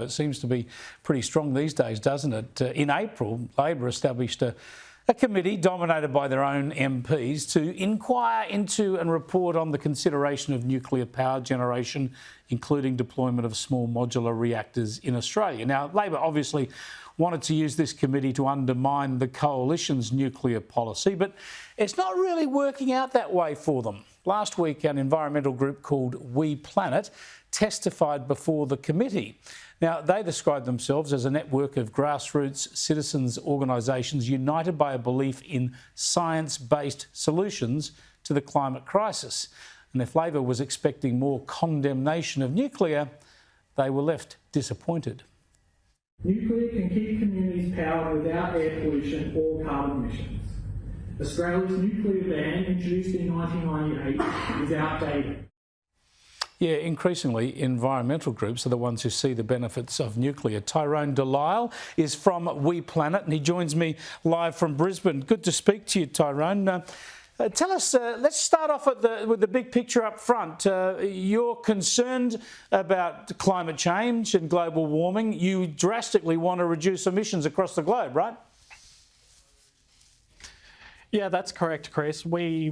It seems to be pretty strong these days, doesn't it? In April, Labor established a committee dominated by their own MPs to inquire into and report on the consideration of nuclear power generation, including deployment of small modular reactors in Australia. Now, Labor obviously wanted to use this committee to undermine the coalition's nuclear policy, but it's not really working out that way for them. Last week, an environmental group called WePlanet testified before the committee. Now, they describe themselves as a network of grassroots citizens' organisations united by a belief in science-based solutions to the climate crisis. And if Labor was expecting more condemnation of nuclear, they were left disappointed. Nuclear can keep communities powered without air pollution or carbon emissions. Australia's nuclear ban, introduced in 1998, is outdated. Yeah, increasingly, environmental groups are the ones who see the benefits of nuclear. Tyrone is from WePlanet, and he joins me live from Brisbane. Good to speak to you, Tyrone. Tell us, let's start off with the big picture up front. You're concerned about climate change and global warming. You drastically want to reduce emissions across the globe, right? Yeah, that's correct, Chris. We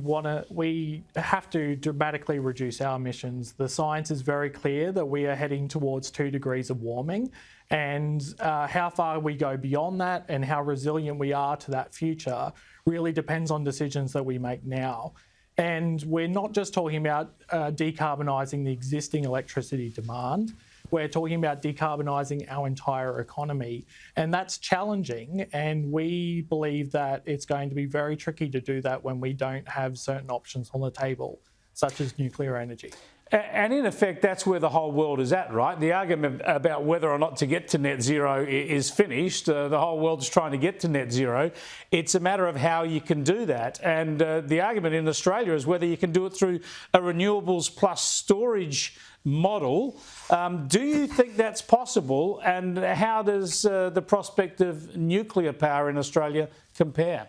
have to dramatically reduce our emissions. The science is very clear that we are heading towards 2 degrees of warming, and how far we go beyond that and how resilient we are to that future really depends on decisions that we make now. And we're not just talking about decarbonising the existing electricity demand. We're talking about decarbonising our entire economy, and that's challenging, and we believe that it's going to be very tricky to do that when we don't have certain options on the table, such as nuclear energy. And in effect, that's where the whole world is at, right? The argument about whether or not to get to net zero is finished. The whole world's trying to get to net zero. It's a matter of how you can do that. And the argument in Australia is whether you can do it through a renewables plus storage model. Do you think that's possible? And how does the prospect of nuclear power in Australia compare?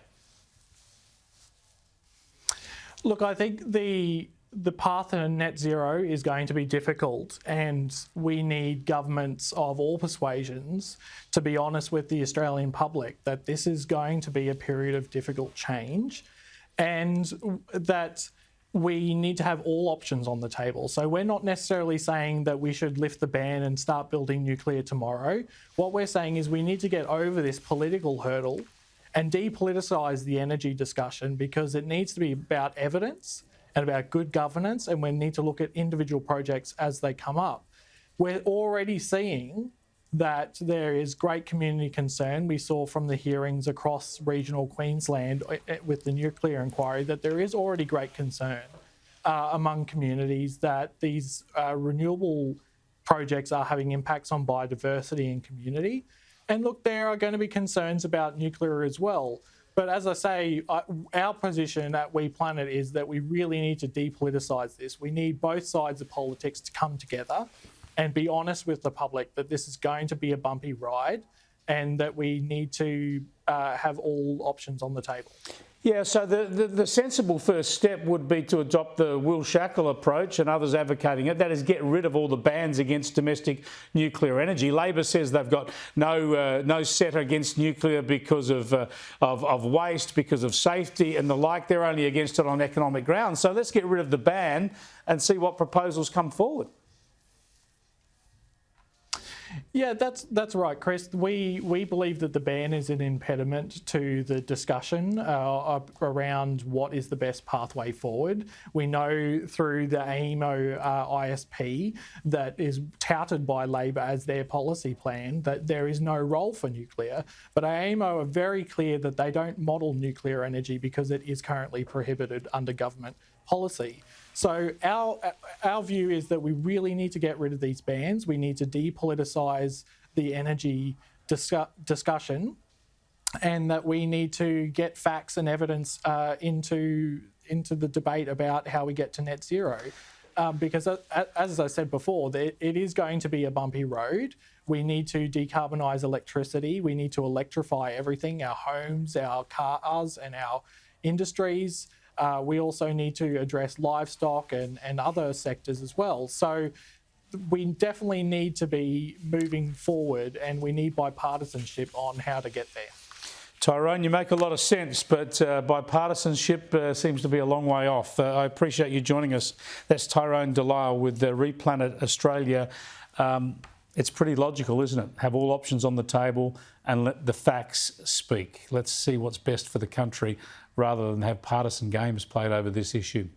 Look, I think the path to net zero is going to be difficult, and we need governments of all persuasions to be honest with the Australian public that this is going to be a period of difficult change, and that we need to have all options on the table. So we're not necessarily saying that we should lift the ban and start building nuclear tomorrow. What we're saying is we need to get over this political hurdle and depoliticise the energy discussion, because it needs to be about evidence and about good governance, and we need to look at individual projects as they come up. We're already seeing that there is great community concern. We saw from the hearings across regional Queensland with the nuclear inquiry that there is already great concern among communities that these renewable projects are having impacts on biodiversity and community. And look, there are going to be concerns about nuclear as well. But as I say, our position at WePlanet is that we really need to depoliticise this. We need both sides of politics to come together and be honest with the public that this is going to be a bumpy ride, and that we need to have all options on the table. Yeah, so the sensible first step would be to adopt the Will Shackle approach, and others advocating it. That is, get rid of all the bans against domestic nuclear energy. Labor says they've got no set against nuclear because of waste, because of safety and the like. They're only against it on economic grounds. So let's get rid of the ban and see what proposals come forward. Yeah, that's right, Chris. We believe that the ban is an impediment to the discussion around what is the best pathway forward. We know through the AEMO ISP that is touted by Labor as their policy plan that there is no role for nuclear, but AEMO are very clear that they don't model nuclear energy because it is currently prohibited under government policy. So our view is that we really need to get rid of these bans. We need to depoliticise the energy discussion, and that we need to get facts and evidence into the debate about how we get to net zero. Because as I said before, it is going to be a bumpy road. We need to decarbonise electricity. We need to electrify everything, our homes, our cars and our industries. We also need to address livestock and other sectors as well. So we definitely need to be moving forward, and we need bipartisanship on how to get there. Tyrone, you make a lot of sense, but bipartisanship seems to be a long way off. I appreciate you joining us. That's Tyrone Delisle with WePlanet Australia. It's pretty logical, isn't it? Have all options on the table and let the facts speak. Let's see what's best for the country rather than have partisan games played over this issue.